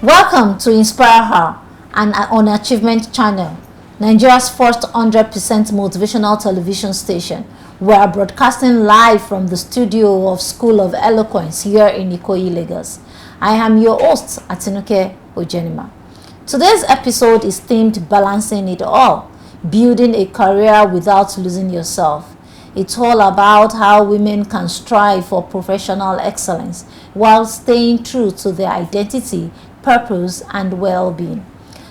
Welcome to InspireHER, an achievement channel, Nigeria's first 100% motivational television station. We are broadcasting live from the studio of School of Eloquence here in Ikoyi, Lagos. I am your host, Atinuke Ojenima. Today's episode is themed Balancing It All, Building a Career Without Losing Yourself. It's all about how women can strive for professional excellence while staying true to their identity, purpose, and well-being.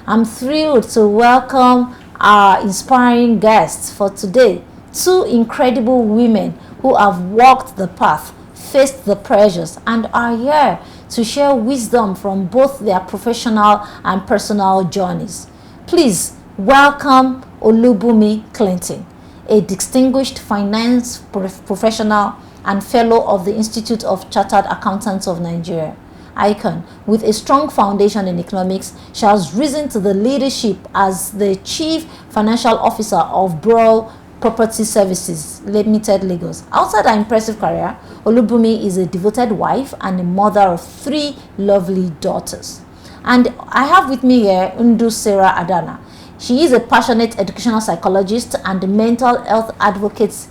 I'm thrilled to welcome our inspiring guests for today, two incredible women who have walked the path, faced the pressures, and are here to share wisdom from both their professional and personal journeys. Please welcome Olubunmi Clinton, a distinguished finance professional and fellow of the Institute of Chartered Accountants of Nigeria, ICON. With a strong foundation in economics, she has risen to the leadership as the Chief Financial Officer of Bro Property Services Limited, Lagos. Outside her impressive career, Olubunmi is a devoted wife and a mother of 3 lovely daughters. And I have with me here Sarah Adanna. She is a passionate educational psychologist and mental health advocate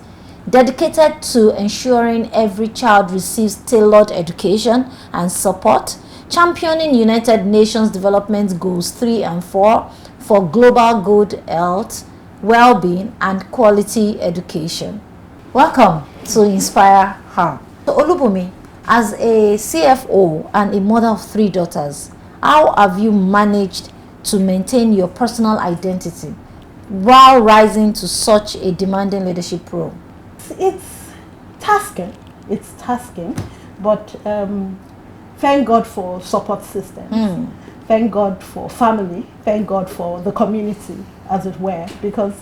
dedicated to ensuring every child receives tailored education and support, championing United Nations Development Goals 3 and 4 for global good health, well-being, and quality education. Welcome to InspireHER. So Olubunmi, as a CFO and a mother of 3 daughters, how have you managed to maintain your personal identity while rising to such a demanding leadership role? It's tasking, but thank God for support systems. Thank God for family. Thank God for the community, as it were, because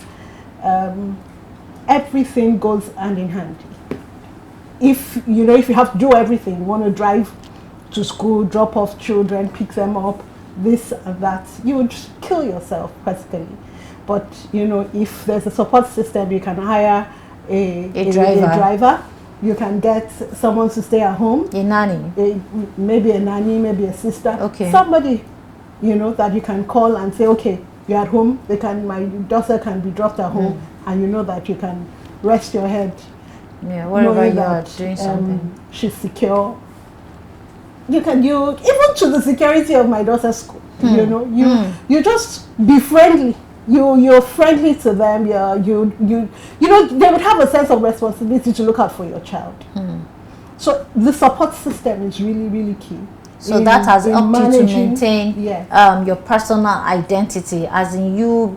everything goes hand in hand. If you have to do everything, you want to drive to school, drop off children, pick them up, this and that, you would kill yourself practically. But if there's a support system, you can hire a driver. You can get someone to stay at home, a nanny, maybe a nanny, maybe a sister, somebody that you can call and say, okay, you're at home, my daughter can be dropped at home, and you know that you can rest your head, wherever you are doing something. She's secure. You even to the security of my daughter's school, you just be friendly. You're friendly to them. They would have a sense of responsibility to look out for your child. So the support system is really, really key. So that has helped you to maintain your personal identity, as in you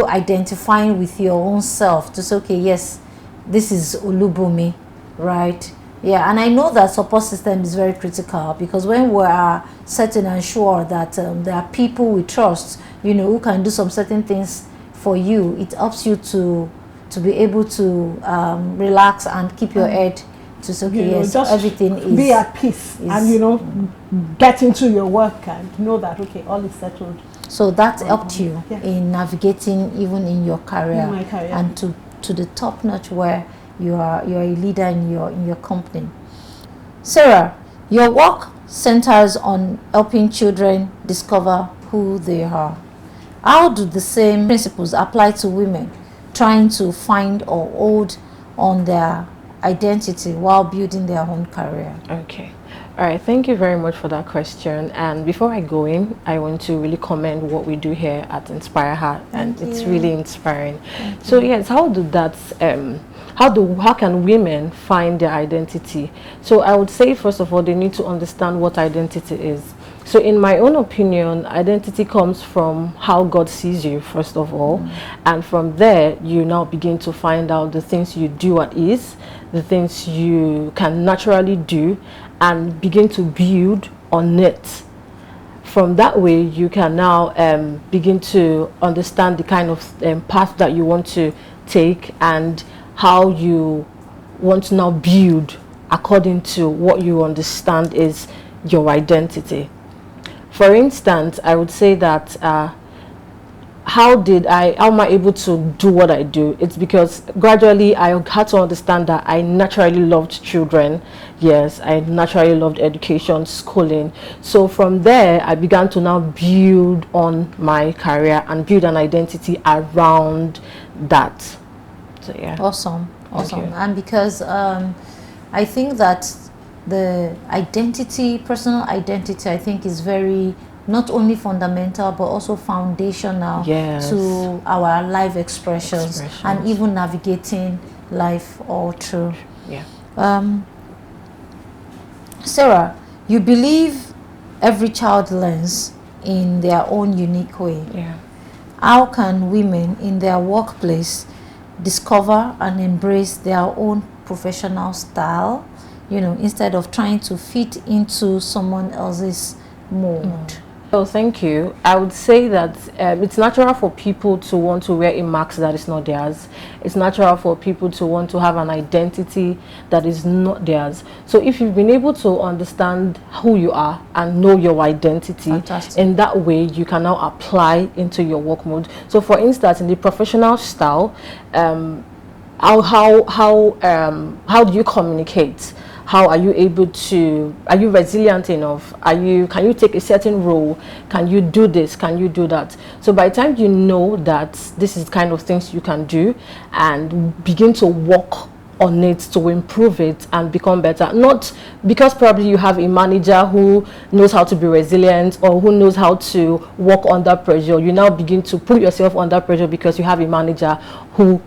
identifying with your own self to say, okay, yes, this is Olubunmi, right? Yeah, and I know that support system is very critical, because when we are certain and sure that there are people we trust, who can do some certain things for you, it helps you to be able to relax and keep your head to say, okay, yes, everything is... Be at peace and, get into your work and know that, okay, all is settled. So that helped you in navigating even in your career, in my career, and to the top notch where you're a leader in your company. Sarah, your work centers on helping children discover who they are. How do the same principles apply to women trying to find or hold on their identity while building their own career? Okay. All right, thank you very much for that question. And before I go in, I want to really commend what we do here at InspireHER, and it's really inspiring. So yes, how can women find their identity? So I would say, first of all, they need to understand what identity is. So in my own opinion, identity comes from how God sees you, first of all. And from there, you now begin to find out the things you do at ease, the things you can naturally do, and begin to build on it. From that way, you can now begin to understand the kind of path that you want to take, and how you want to now build according to what you understand is your identity. For instance, I would say that how am I able to do what I do? It's because gradually I had to understand that I naturally loved children. Yes, I naturally loved education, schooling. So from there, I began to now build on my career and build an identity around that. So yeah. Awesome. And because I think that the identity, personal identity, I think is very not only fundamental but also foundational to our life expressions and even navigating life all through. Sarah, you believe every child learns in their own unique way. How can women in their workplace discover and embrace their own professional style, instead of trying to fit into someone else's mold? Oh, thank you. I would say that it's natural for people to want to wear a mask that is not theirs. It's natural for people to want to have an identity that is not theirs. So if you've been able to understand who you are and know your identity, in that way you can now apply into your work mode. So for instance, in the professional style, how do you communicate? How are you able to, are you resilient enough? Can you take a certain role? Can you do this? Can you do that? So by the time you know that this is kind of things you can do and begin to work on it to improve it and become better, not because probably you have a manager who knows how to be resilient or who knows how to work under pressure, you now begin to put yourself under pressure because you have a manager who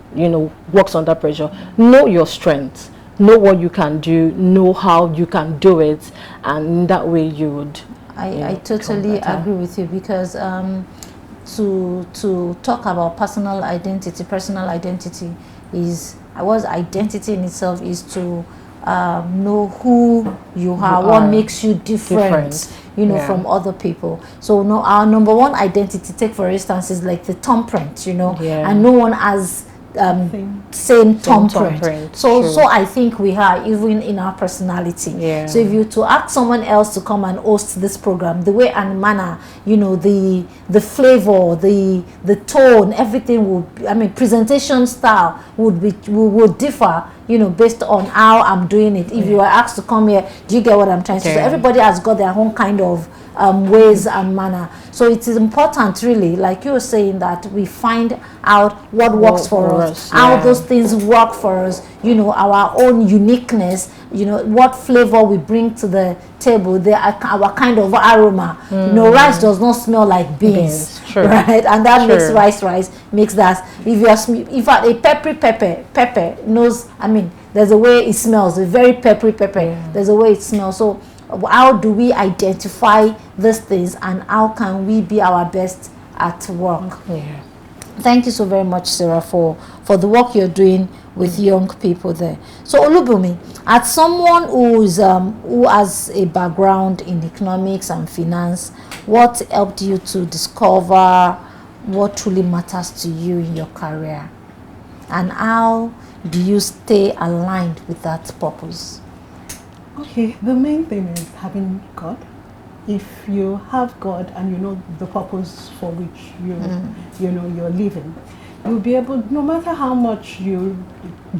works under pressure. Know your strengths. Know what you can do, know how you can do it, and in that way you would. I totally agree with you, because to talk about personal identity is, identity in itself is to know who you are, what makes you different. From other people. So our number one identity, take for instance, is like the thumbprint, and no one has same thumbprint. So I think we are even in our personality. So if you to ask someone else to come and host this program, the way and manner, the flavor, the tone, everything would, presentation style would differ, based on how I'm doing it. If you are asked to come here, do you get what I'm trying to say? So everybody has got their own kind of ways and manner. So it is important, really, like you were saying, that we find out what works for us, how those things work for us, our own uniqueness, what flavor we bring to the table, our kind of aroma. Rice does not smell like beans, right? And that makes rice makes that. If a peppery pepper knows, there's a way it smells, a very peppery pepper, there's a way it smells. So how do we identify these things, and how can we be our best at work? Thank you so very much, Sarah, for the work you're doing with young people there. So Olubunmi, as someone who has a background in economics and finance, what helped you to discover what truly matters to you in your career, and how do you stay aligned with that purpose? Okay, the main thing is having God. If you have God and you know the purpose for which you're living, you'll be able, no matter how much you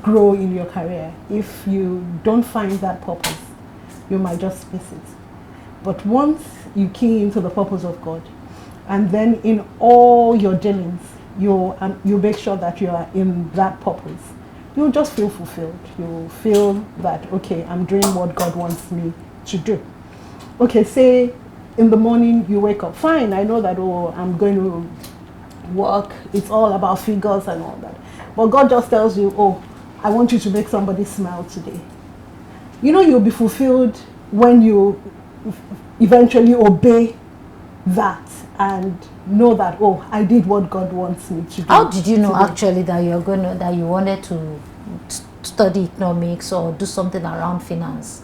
grow in your career, if you don't find that purpose, you might just miss it. But once you key into the purpose of God, and then in all your dealings, you make sure that you are in that purpose, you'll just feel fulfilled. You'll feel that, okay, I'm doing what God wants me to do. Okay, say in the morning you wake up, fine, I know that, I'm going to work, it's all about figures and all that. But God just tells you, I want you to make somebody smile today. You'll be fulfilled when you eventually obey that and know that, I did what God wants me to do. How did you know actually that you wanted to study economics or do something around finance?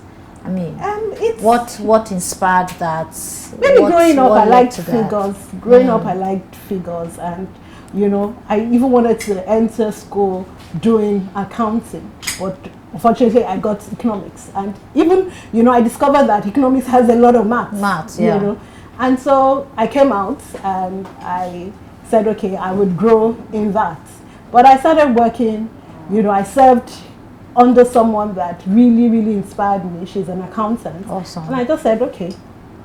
What inspired that? Maybe growing up I liked figures. I liked figures, and I even wanted to enter school doing accounting, but unfortunately I got economics, and even I discovered that economics has a lot of maths. And so I came out and I said, okay, I would grow in that. But I started working, I served under someone that really, really inspired me. She's an accountant. Awesome. And I just said, okay,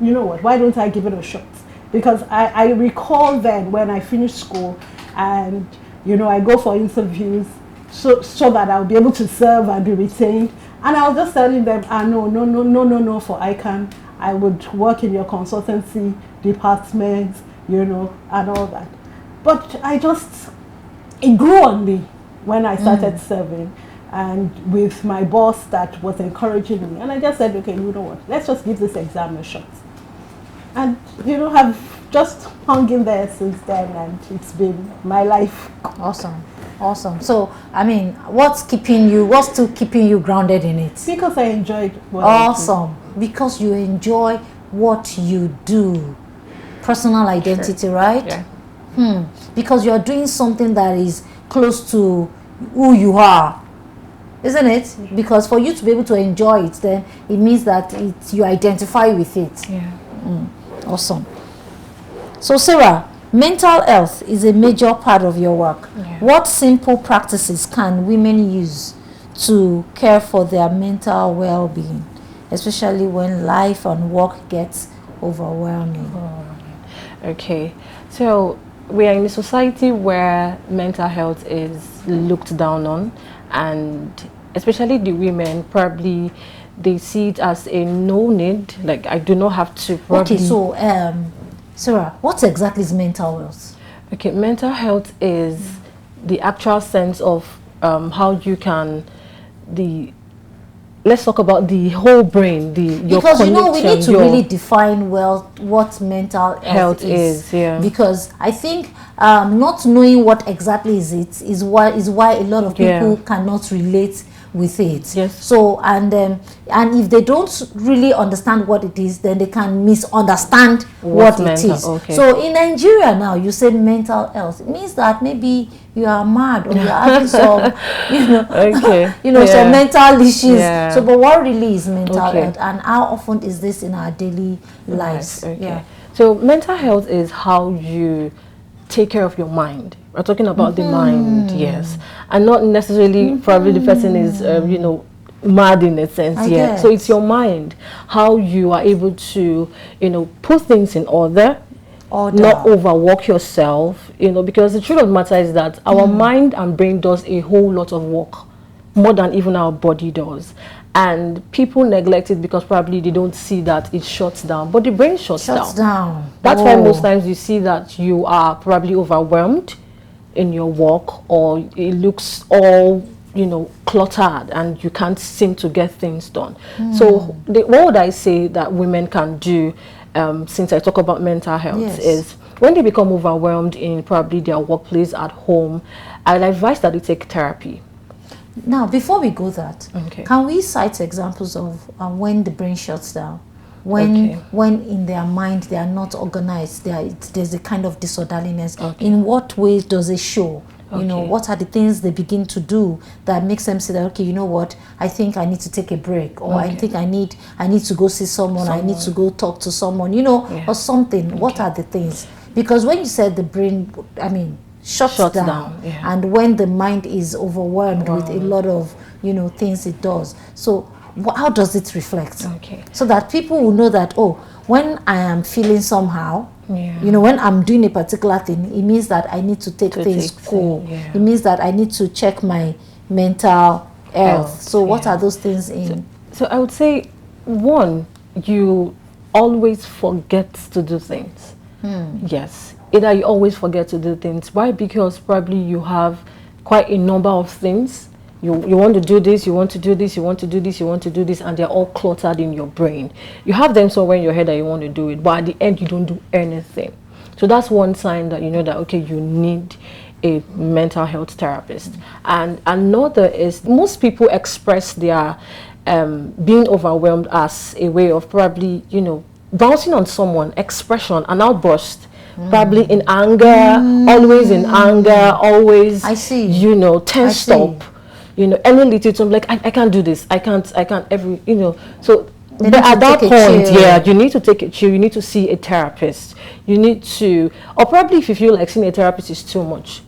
you know what, why don't I give it a shot? Because I recall then when I finished school and, I go for interviews so that I'll be able to serve and be retained. And I was just telling them, no, for ICANN. I would work in your consultancy department, and all that. But it grew on me when I started serving, and with my boss that was encouraging me. And I just said, okay, you know what, let's just give this exam a shot. And, have just hung in there since then, and it's been my life. Awesome. So, I mean, what's still keeping you grounded in it? Because I enjoyed what I do. Because you enjoy what you do. Personal identity, sure. Right? Yeah. Because you're doing something that is close to who you are, isn't it? Because for you to be able to enjoy it, then it means that you identify with it. Yeah. Awesome. So, Sarah, mental health is a major part of your work. Yeah. What simple practices can women use to care for their mental well-being, especially when life and work gets overwhelming? Okay, so we are in a society where mental health is looked down on, and especially the women, probably they see it as a no need, like I do not have to probably... Okay, so Sarah, what exactly is mental health? Okay, mental health is the actual sense of how you can let's talk about the whole brain, your because we need to really define what mental health is. Yeah. Because I think not knowing what exactly is why a lot of people cannot relate with it. Yes. So and if they don't really understand what it is, then they can misunderstand what it is. Okay. So in Nigeria now, you said mental health. It means that maybe you are mad or you are having some, okay. some mental issues. Yeah. So, but what really is mental health, and how often is this in our daily lives? Okay. Yeah. So mental health is how you take care of your mind. We're talking about the mind, yes, and not necessarily probably the person is mad in a sense. So it's your mind, how you are able to put things in order, not overwork yourself, because the truth of the matter is that our mind and brain does a whole lot of work, more than even our body does. And people neglect it because probably they don't see that it shuts down. But the brain shuts down. That's why most times you see that you are probably overwhelmed in your work, or it looks all, cluttered and you can't seem to get things done. So what would I say that women can do, since I talk about mental health, is when they become overwhelmed in probably their workplace, at home, I'd advise that they take therapy. Now, before we go that, can we cite examples of when the brain shuts down? When in their mind they are not organized, there's a kind of disorderliness. In what ways does it show? What are the things they begin to do that makes them say that, okay, you know what, I think I need to take a break, or I think I need to go see someone. I need to go talk to someone, or something. What are the things? Because when you said the brain, shuts down. And when the mind is overwhelmed with a lot of things it does, so how does it reflect? So that people will know that, oh, when I am feeling somehow, when I'm doing a particular thing, it means that I need to take things cool. It means that I need to check my mental health. So what are those things in? So I would say, one, you always forget to do things. Yes. Either you always forget to do things. Why? Because probably you have quite a number of things. You want to do this, you want to do this, you want to do this, you want to do this, and they're all cluttered in your brain. You have them somewhere in your head that you want to do it, but at the end you don't do anything. So that's one sign that you know that, okay, you need a mental health therapist. And another is, most people express their being overwhelmed as a way of probably, bouncing on someone, expression, an outburst. Probably in anger, always in anger, always, tensed up, any little something like, I can't do this, I can't, so They But need at to that take a point, chill. yeah, you need to take a chill. You need to see a therapist. You need to, or probably if you feel like seeing a therapist is too much,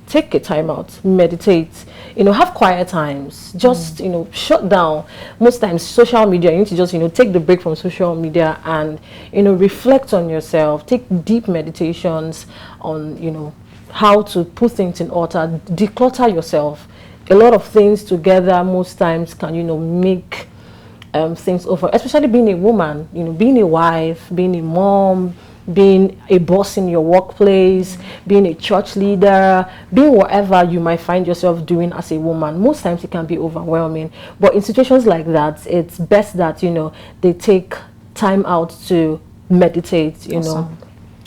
take a time out, meditate, have quiet times. Just, shut down. Most times, social media, you need to just, take the break from social media and, reflect on yourself. Take deep meditations on, how to put things in order, declutter yourself. A lot of things together most times can, make things over, especially being a woman, being a wife, being a mom, being a boss in your workplace, being a church leader, being whatever you might find yourself doing as a woman. Most times it can be overwhelming, but in situations like that, it's best that they take time out to meditate, Awesome.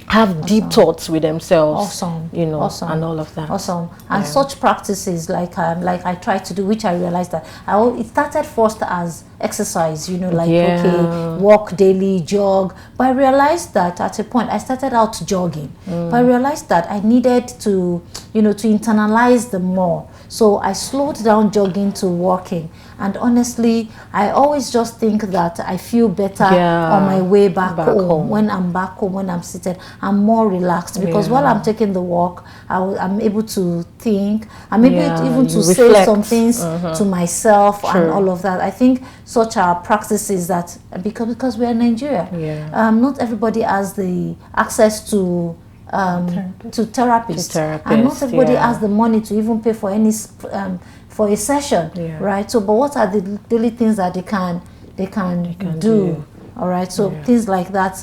have deep thoughts with themselves, Awesome. Awesome. and all of that. Awesome. And such practices like I try to do, which I realized that it started first as exercise, okay, walk daily, jog. But I realized that at a point I started out jogging, but I realized that I needed to, to internalize them more. So I slowed down jogging to walking. And honestly, I always just think that I feel better on my way back home. When I'm back home, when I'm seated, I'm more relaxed because while I'm taking the walk, I'm able to think. I'm able even to say some things to myself and all of that. I think such are practices that, because we are in Nigeria, not everybody has the access to therapists, and not everybody has the money to even pay for any for a session, right? So, but what are the daily things that they can do? All right, so things like that,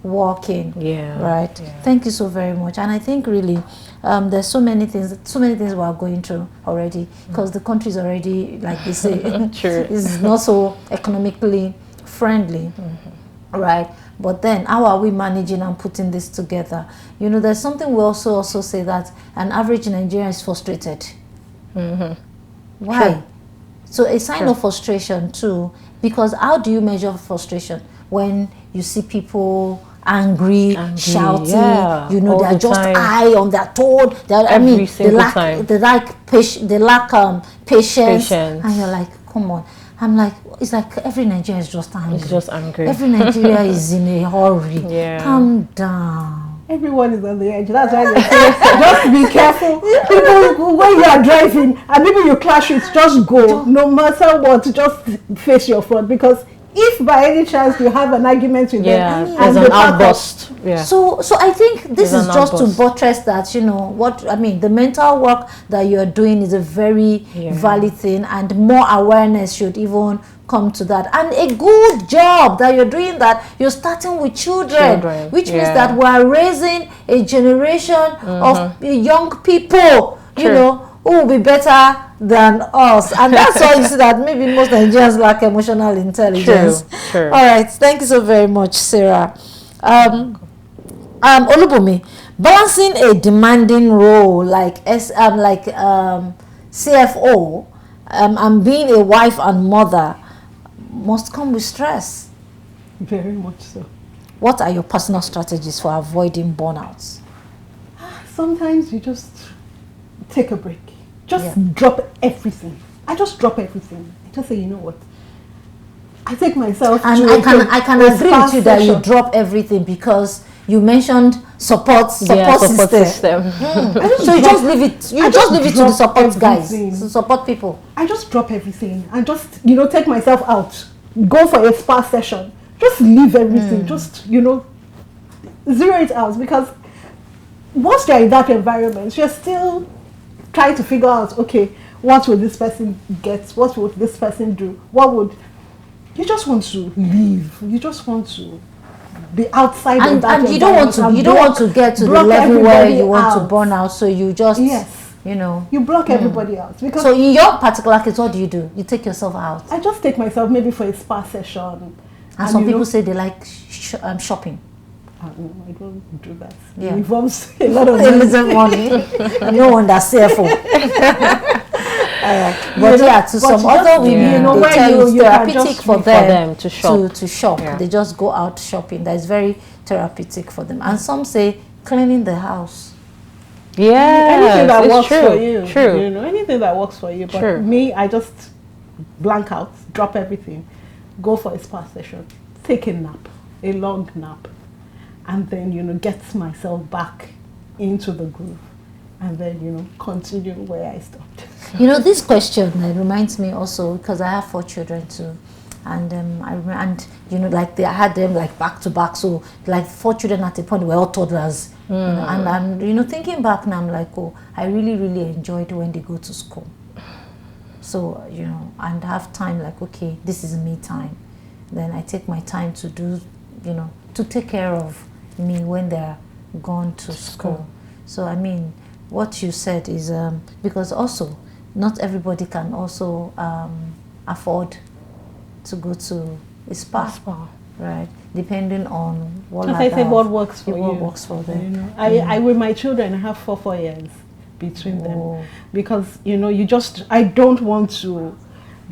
walking, right? Thank you so very much. And I think really there's so many things we are going through already, because the country is already, like they say, is not so economically friendly, right? But then how are we managing and putting this together? There's something we also say that an average Nigerian is frustrated. Why? So a sign of frustration too, because how do you measure frustration? When you see people angry, shouting, they're just high on their tone. They lack patience, and you're like, come on. I'm like, it's like every Nigerian is just angry. It's just angry. Every Nigerian is in a hurry. Calm down. Everyone is on the edge. That's why they say, just be careful. People, when you are driving and people you clash with, just go. No matter what, just face your front. Because if by any chance you have an argument with them, as an outburst. So I think this is just to buttress that, the mental work that you're doing is a very valid thing, and more awareness should even come to that. And a good job that you're doing, that you're starting with children. Which means that we're raising a generation of young people, who will be better than us. And that's why you see that maybe most Nigerians lack emotional intelligence. All right, thank you so very much, Sarah. Olubunmi, balancing a demanding role like CFO and being a wife and mother must come with stress. Very much so. What are your personal strategies for avoiding burnouts? Sometimes you just take a break. Just drop everything. I just drop everything. I just say, you know what? I take myself and I can agree with you that you drop everything, because you mentioned support system. So you just leave it. You just leave it to the support guys, to support people. I just drop everything and just take myself out, go for a spa session, just leave everything, just zero it out, because once you're in that environment, you're still trying to figure out, okay, what would this person get? What would this person do? You just want to leave. You just want to be outside of that, and you don't want to get to the level where you want to burn out. So you just you block everybody out. Because so in your particular case, what do? You take yourself out? I just take myself maybe for a spa session. And some people say they like shopping. I don't do that. Yeah. It involves a lot of money. No wonder CFO. But to some other women, they tell you therapeutic for them to shop. Yeah. They just go out shopping. That is very therapeutic for them. And some say cleaning the house. Anything that works for you. True. Anything that works for you. But me, I just blank out, drop everything. go for a spa session, take a nap, a long nap, and then, you know, get myself back into the groove, and then, you know, continue where I stopped. You know, this question reminds me also, because I have 4 children too, and and you know, like I had them like back to back, so like 4 children at a point were all toddlers. You know, and I'm, you know, thinking back now, I'm like, oh, I really enjoyed when they go to school. So, you know, and have time, like, okay, this is me time. Then I take my time to do, you know, to take care of me when they're gone to school. So, I mean, what you said is, because also, not everybody can also afford to go to a spa. Right, depending on what. As I say, what works for you. What works for them. You know, I with my children, I have 4 years between them, because, you know, I don't want to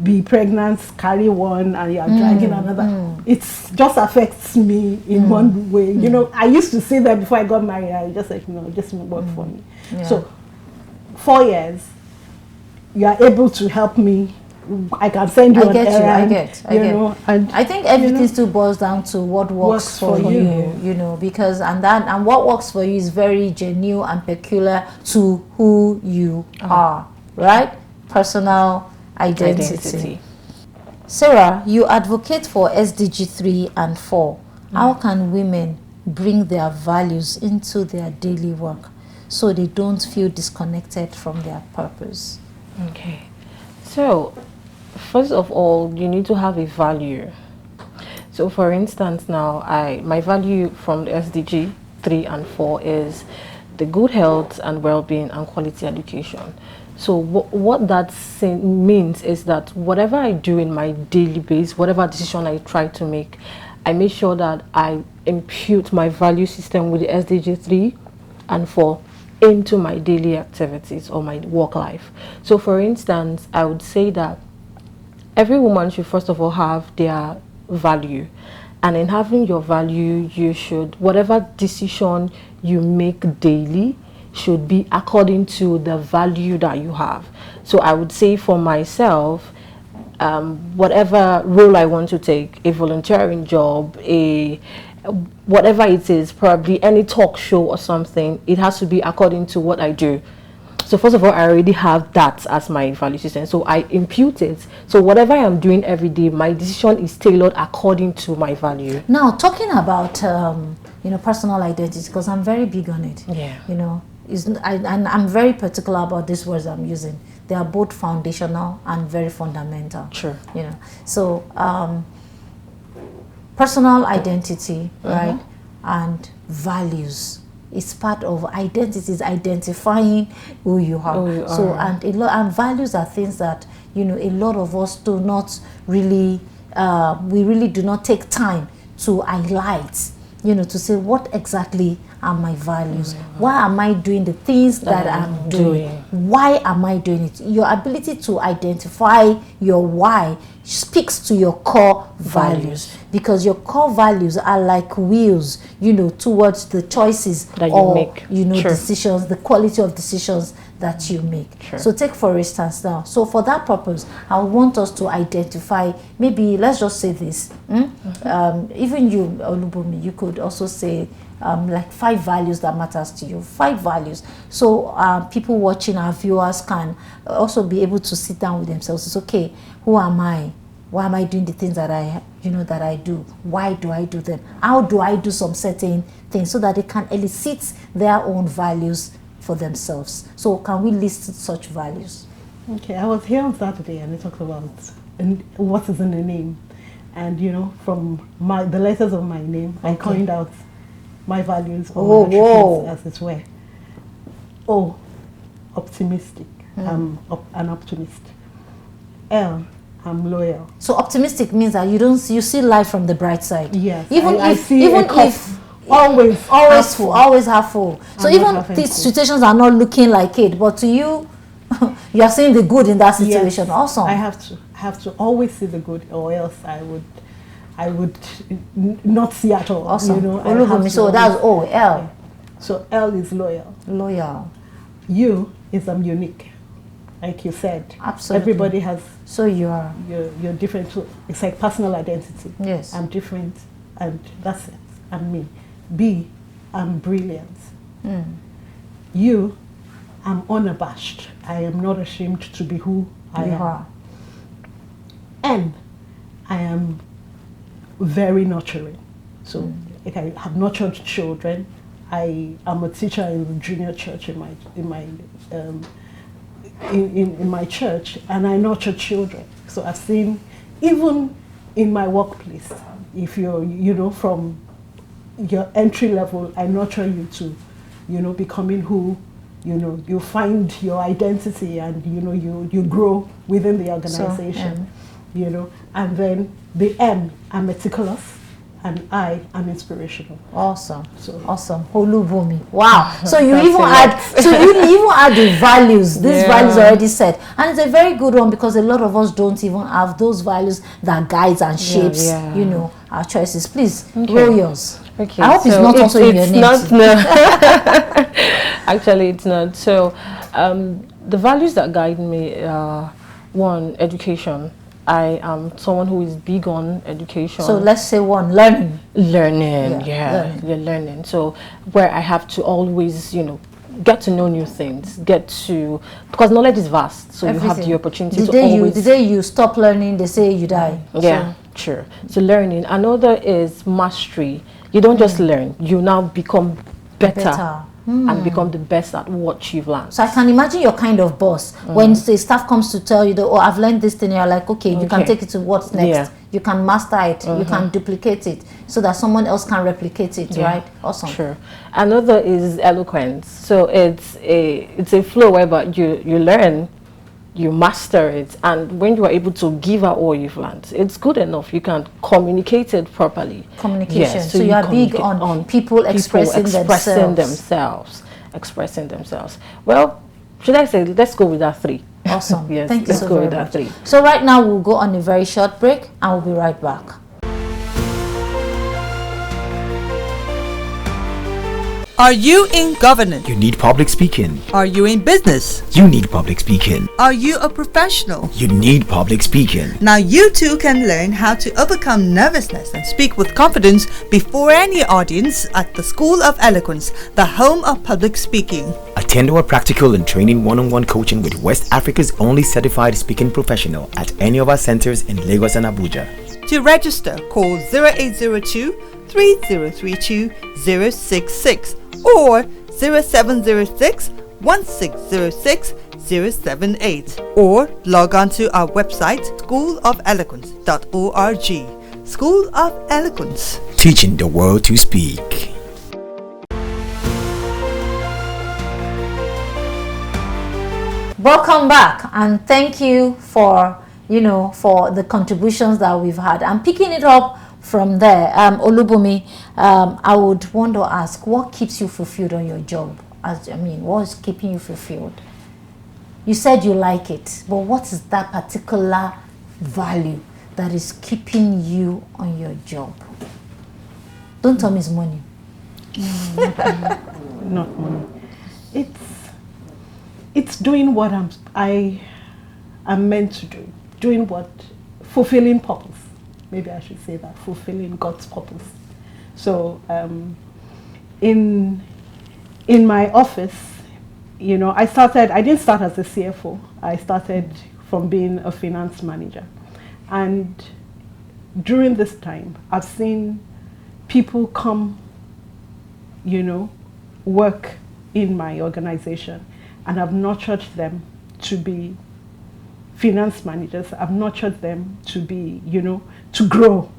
be pregnant, carry one, and you're dragging another. It just affects me in one way. You know, I used to say that before I got married. I just like, no, just work for me. Yeah. So, 4 years, you are able to help me. I can send you an errand. I get. Know, and I think everything still boils down to what works for you. You know, because and what works for you is very genuine and peculiar to who you are, right? Personal identity. Sarah, you advocate for SDG 3 and 4. How can women bring their values into their daily work so they don't feel disconnected from their purpose? Okay, so first of all, you need to have a value. So for instance, now my value from the SDG 3 and 4 is the good health and well-being and quality education. So what that means is that whatever I do in my daily base, whatever decision I try to make, I make sure that I impute my value system with the SDG 3 and 4 into my daily activities or my work life. So for instance, I would say that every woman should first of all have their value, and in having your value, you should, whatever decision you make daily should be according to the value that you have. So I would say for myself, whatever role I want to take, a volunteering job, whatever it is, probably any talk show or something, it has to be according to what I do. So first of all, I already have that as my value system. So I impute it. So whatever I am doing every day, my decision is tailored according to my value. Now, talking about you know, personal identity, because I'm very big on it. Yeah. You know, and I'm very particular about these words I'm using. They are both foundational and very fundamental. Sure. You know, so personal identity, right, and values. It's part of identity, is identifying who you are. So and values are things that, you know, a lot of us do not really we really do not take time to highlight, you know, to say what exactly are my values. Why am I doing the things that I'm doing? Why am I doing it? Your ability to identify your why speaks to your core values, because your core values are like wheels, you know, towards the choices that you make, you know, decisions, the quality of decisions that you make. So take for instance now, so for that purpose, I want us to identify, maybe let's just say this, even you, Olubunmi, you could also say like 5 values that matters to you, 5 values. So people watching, our viewers, can also be able to sit down with themselves. It's okay, who am I? Why am I doing the things that I, you know, that I do? Why do I do them? How do I do some certain things so that they can elicit their own values for themselves? So can we list such values? Okay, I was here on Saturday and they talked about what is in the name. And, you know, from the letters of my name, I coined out my values or my attributes, as it were. O, optimistic. I'm an optimist. L, I'm loyal. So optimistic means that you see life from the bright side. Yes. Even if always have full. So even these situations are not looking like it, but to you, you are seeing the good in that situation. Yes, awesome. I have to always see the good, or else I would not see at all. Awesome. You know, so that's O, L. Yeah. So L is loyal. Loyal. U is I'm unique. like you said. Absolutely. Everybody has. So you are. You're different too. It's like personal identity. Yes. I'm different, and that's it. I'm me. B, I'm brilliant. You, I'm unabashed. I am not ashamed to be who I am. are. N, I am very nurturing. So like I have nurtured children. I am a teacher in the junior church in my church, and I nurture children. So I've seen, even in my workplace, if you're from your entry level, I nurture you to, becoming who, you find your identity, and you grow within the organization. And then the M, I'm meticulous, and I am inspirational. Awesome. So Awesome. Olubunmi. Wow. So you That's even a add so you even add the values. These Yeah. values are already set. And it's a very good one, because a lot of us don't even have those values that guides and shapes, yeah. Our choices. Please, Okay. roll yours. Okay, I hope it's not also in your name. Not, no. Actually, it's not. So, the values that guide me are, one, education. I am someone who is big on education. So let's say one, learning. Learning, learning. So where I have to always, get to know new things, because knowledge is vast. So you have the opportunity to always. The day you stop learning, they say you die. Yeah, sure. So learning. Another is mastery. You don't just learn, you now become better. And become the best at what you've learned. So I can imagine your kind of boss. When say staff comes to tell you that, oh, I've learned this thing, you're like, okay, you can take it to what's next. Yeah. You can master it, you can duplicate it, so that someone else can replicate it, right? Awesome. Sure. Another is eloquence. So it's a flow whereby you learn, you master it, and when you are able to give out all you've learned, it's good enough. You can communicate it properly. Communication. Yes, so you are big on people expressing themselves. Expressing themselves. Well, should I say, let's go with that 3. Awesome. Yes, Thank you let's so go very with much. that 3. So right now we'll go on a very short break, and we'll be right back. Are you in governance? You need public speaking. Are you in business? You need public speaking. Are you a professional? You need public speaking. Now you too can learn how to overcome nervousness and speak with confidence before any audience at the School of Eloquence, the home of public speaking. Attend our practical and training one-on-one coaching with West Africa's only certified speaking professional at any of our centers in Lagos and Abuja. To register, call 0802 3032 066 or 0706 1606 078, or log on to our website schoolofeloquence.org. School of Eloquence, teaching the world to speak. Welcome back, and thank you for for the contributions that we've had. I'm picking it up from there. Olubunmi, I would want to ask, what keeps you fulfilled on your job? What is keeping you fulfilled? You said you like it, but what is that particular value that is keeping you on your job? Don't tell me it's money. Not money. It's doing what I am meant to do. Doing what, fulfilling purpose. Maybe I should say that, fulfilling God's purpose. So in my office, I didn't start as a CFO. I started from being a finance manager. And during this time, I've seen people come, work in my organization, and I've nurtured them to be finance managers. I've nurtured them to be, to grow.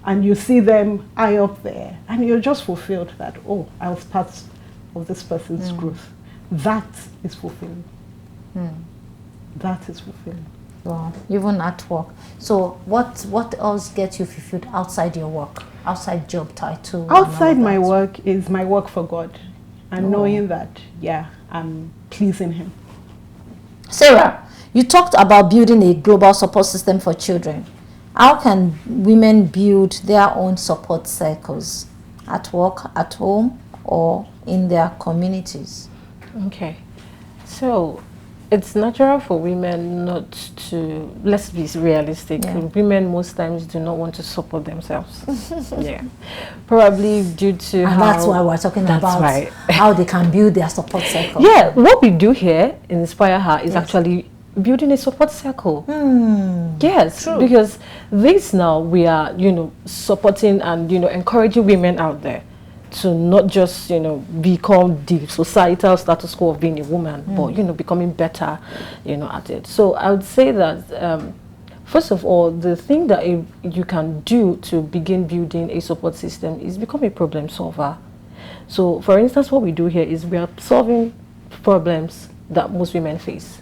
And you see them eye up there, and you're just fulfilled that, oh, I was part of this person's growth. That is fulfilling. That is fulfilling. Wow, even at work. So what else gets you fulfilled outside your work, outside job title? Outside my work is my work for God, and knowing that, I'm pleasing Him. Sarah, you talked about building a global support system for children. How can women build their own support circles at work, at home, or in their communities? Okay, so It's natural for women not to, let's be realistic, women most times do not want to support themselves. Yeah. Probably due to and that's why we're talking about how they can build their support circle. Yeah, what we do here in InspireHER is actually building a support circle. Yes, true. Because this now we are, supporting and, encouraging women out there to not just, become the societal status quo of being a woman, but, becoming better, at it. So I would say that, first of all, the thing that you can do to begin building a support system is become a problem solver. So, for instance, what we do here is we are solving problems that most women face.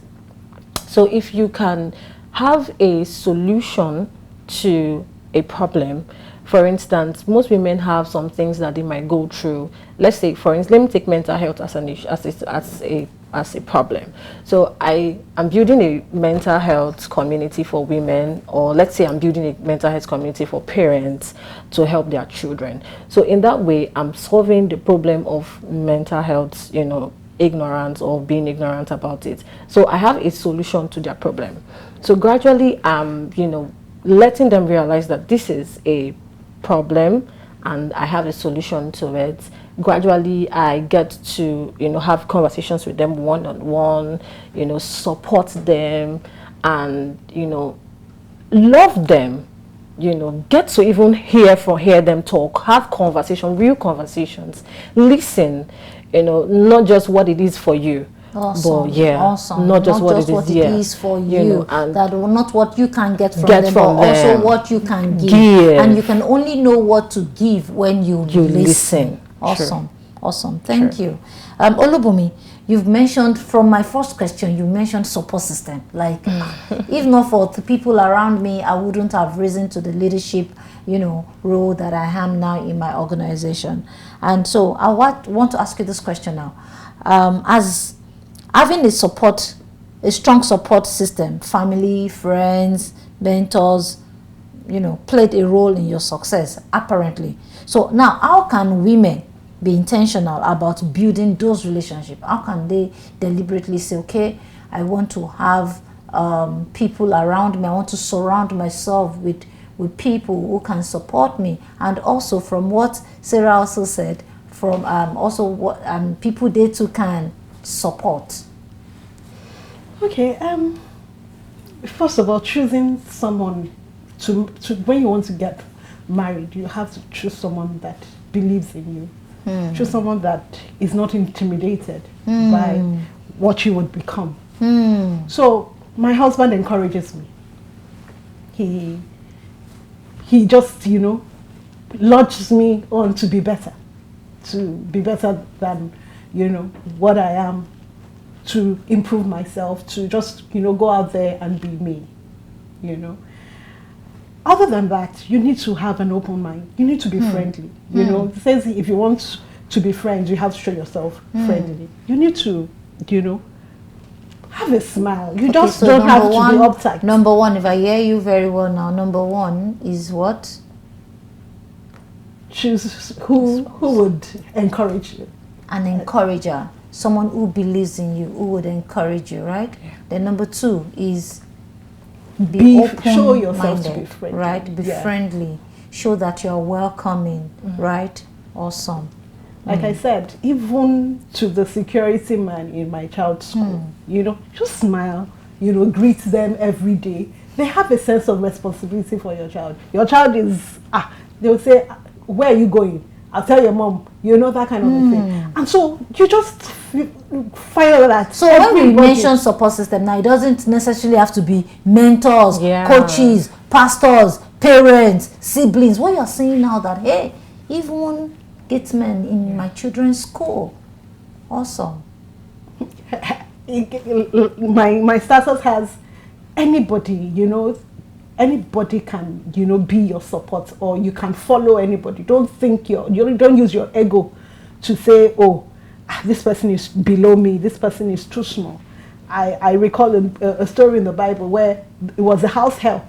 So if you can have a solution to a problem, for instance, most women have some things that they might go through. Let's say, for instance, let me take mental health as an issue, as a problem. So I am building a mental health community for women, or let's say I'm building a mental health community for parents to help their children. So in that way, I'm solving the problem of mental health, ignorance or being ignorant about it. So I have a solution to their problem. So gradually I'm, letting them realize that this is a problem and I have a solution to it. Gradually I get to, have conversations with them one-on-one, support them and, love them, get to even hear them talk, have real conversations, listen, not just what it is for you. Awesome. But awesome. Not just what it is for you, and that not what you can get from them, but also what you can give. And you can only know what to give when you listen. Awesome. True. Awesome. Thank you. Olubunmi, you've mentioned, from my first question, you mentioned support system. Like, if not for the people around me, I wouldn't have risen to the leadership, role that I am now in my organization. And so I want to ask you this question now. As having a strong support system, family, friends, mentors, played a role in your success, apparently. So now, how can women be intentional about building those relationships? How can they deliberately say, okay, I want to have people around me, I want to surround myself with people who can support me? And also, from what Sarah also said, from also what people they too can support. Okay, first of all, choosing someone to when you want to get married, you have to choose someone that believes in you. Choose someone that is not intimidated by what you would become. So my husband encourages me. He just, lodges me on to be better than, what I am, to improve myself, to just, go out there and be me, Other than that, you need to have an open mind. You need to be friendly. It says if you want to be friends, you have to show yourself friendly. You need to, have a smile. You just don't have to be uptight. Number one, if I hear you very well now, number one is what? Choose who would encourage you. An encourager. Someone who believes in you, who would encourage you, right? Yeah. Then number two is be open, show yourself to be friendly. Right? Be friendly. Show that you're welcoming, right? Awesome. Like I said, even to the security man in my child's school, just smile, greet them every day. They have a sense of responsibility for your child. Your child is, they will say, where are you going? I'll tell your mom, that kind of a thing. And so you just file that. So when we mention support system now, it doesn't necessarily have to be mentors, coaches, pastors, parents, siblings. What you're saying now that, hey, even gatesmen in my children's school. Awesome. My status has anybody, anybody can, be your support, or you can follow anybody. Don't think don't use your ego to say, oh, this person is below me, this person is too small. I recall a story in the Bible where it was a house help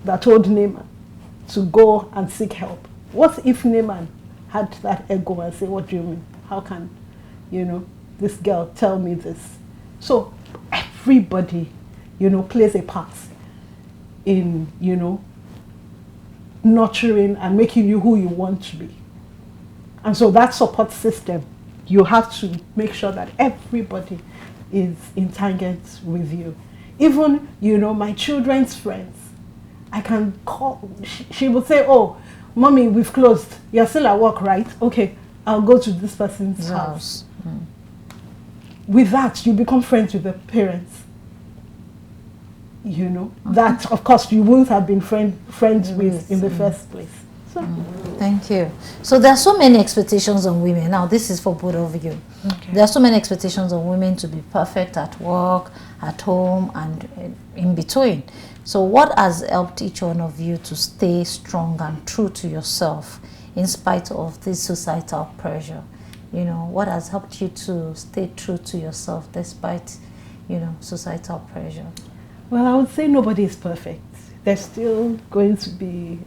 that told Naaman to go and seek help. What if Naaman had that ego and say, what do you mean? How can, this girl tell me this? So everybody, plays a part in, nurturing and making you who you want to be. And so that support system, you have to make sure that everybody is entangled with you. Even, my children's friends, I can call, she would say, oh, mommy, we've closed. You're still at work, right? Okay, I'll go to this person's house. With that, you become friends with the parents. That, of course, you wouldn't have been friends with in the first place. So. Thank you. So there are so many expectations on women. Now, this is for both of you. Okay. There are so many expectations on women to be perfect at work, at home, and in between. So what has helped each one of you to stay strong and true to yourself in spite of this societal pressure? What has helped you to stay true to yourself despite, societal pressure? Well, I would say nobody is perfect. There's still going to be,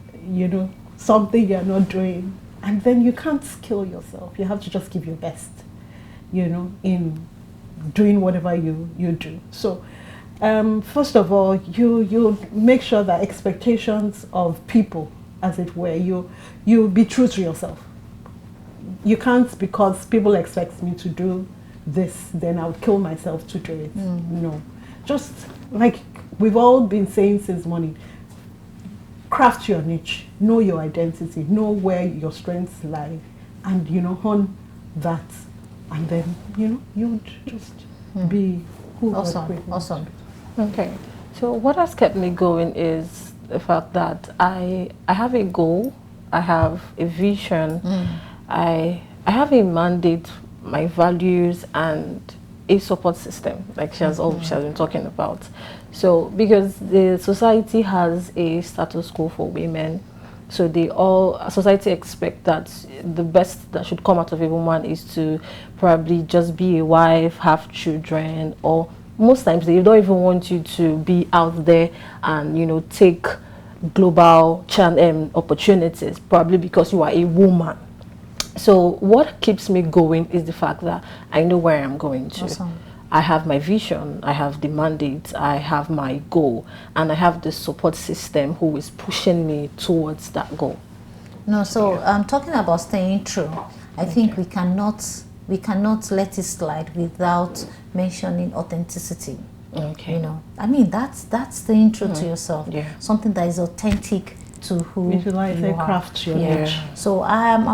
something you're not doing. And then you can't kill yourself. You have to just give your best, in doing whatever you do. So, first of all, you make sure that expectations of people, as it were, you be true to yourself. You can't, because people expect me to do this, then I'll kill myself to do it. No. Just like we've all been saying since morning, craft your niche, know your identity, know where your strengths lie, and hone that, and then you just be who Awesome. Okay, so what has kept me going is the fact that I have a goal, I have a vision, I have a mandate, my values, and a support system, like she has been talking about. So because the society has a status quo for women, so society expect that the best that should come out of a woman is to probably just be a wife, have children, or most times they don't even want you to be out there and take global opportunities, probably because you are a woman. So what keeps me going is the fact that I know where I'm going to. Awesome. I have my vision, I have the mandate, I have my goal, and I have the support system who is pushing me towards that goal. No, so talking about staying true, I think we cannot let it slide without mentioning authenticity. Okay. I mean that's staying true to yourself. Yeah. Something that is authentic to who you are. Craft your niche. So I am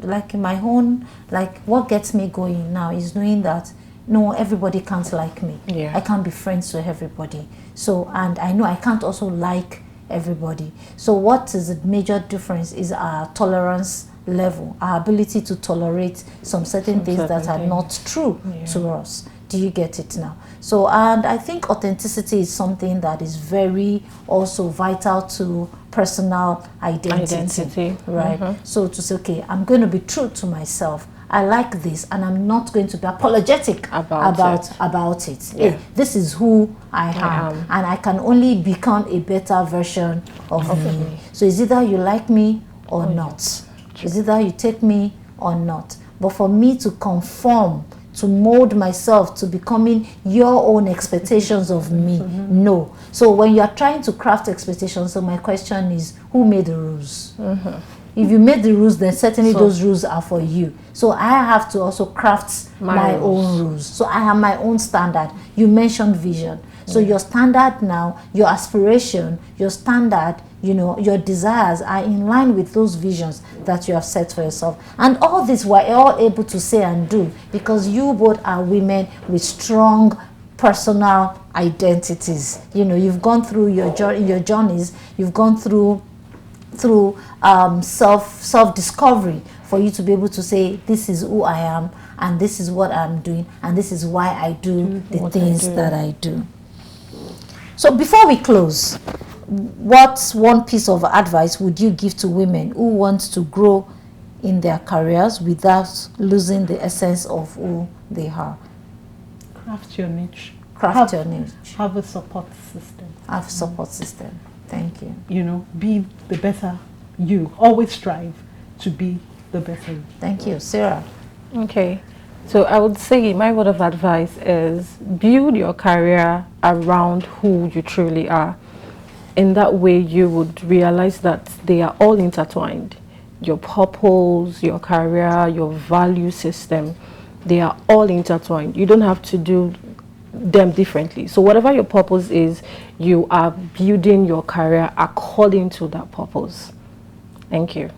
like in my own, like what gets me going now is knowing that no, everybody can't like me. Yeah. I can't be friends with everybody. So, and I know I can't also like everybody. So what is the major difference is our tolerance level, our ability to tolerate some certain things that are not true to us. Do you get it now? So, and I think authenticity is something that is very also vital to personal identity. Right? So to say, okay, I'm going to be true to myself. I like this, and I'm not going to be apologetic about it. Yeah. Hey, this is who I am, and I can only become a better version of me. So it's either you like me or not. It's either you take me or not. But for me to conform, to mold myself to becoming your own expectations of me, no. So when you are trying to craft expectations, so my question is, who made the rules? If you made the rules, then certainly those rules are for you. So I have to also craft my own rules. So I have my own standard. You mentioned vision. So your standard now, your aspiration, your standard, your desires are in line with those visions that you have set for yourself. And all this we're all able to say and do because you both are women with strong personal identities. You've gone through your journeys, you've gone through self-discovery for you to be able to say, this is who I am, and this is what I'm doing, and this is why I do the things that I do. So before we close, what one piece of advice would you give to women who want to grow in their careers without losing the essence of who they are? Craft your niche. Craft your niche. Have a support system. Have a support system. Thank you. Be the better you. Always strive to be the better you. Thank you. Sarah? Okay. So I would say my word of advice is build your career around who you truly are. In that way, you would realize that they are all intertwined. Your purpose, your career, your value system, they are all intertwined. You don't have to do them differently. So whatever your purpose is, you are building your career according to that purpose. Thank you.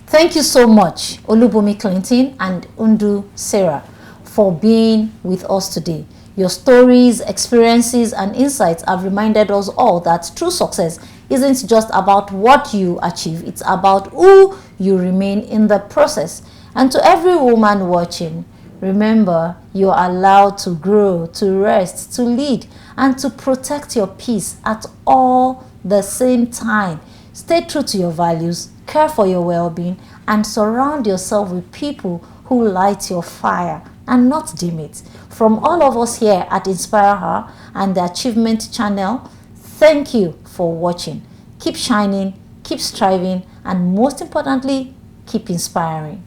Thank you so much, Olubunmi Clinton and Undu Sarah, for being with us today. Your stories, experiences, and insights have reminded us all that true success isn't just about what you achieve, it's about who you remain in the process. And to every woman watching, remember, you are allowed to grow, to rest, to lead, and to protect your peace at all the same time. Stay true to your values, care for your well-being, and surround yourself with people who light your fire and not dim it. From all of us here at InspireHER and the Achievement Channel, thank you for watching. Keep shining, keep striving, and most importantly, keep inspiring.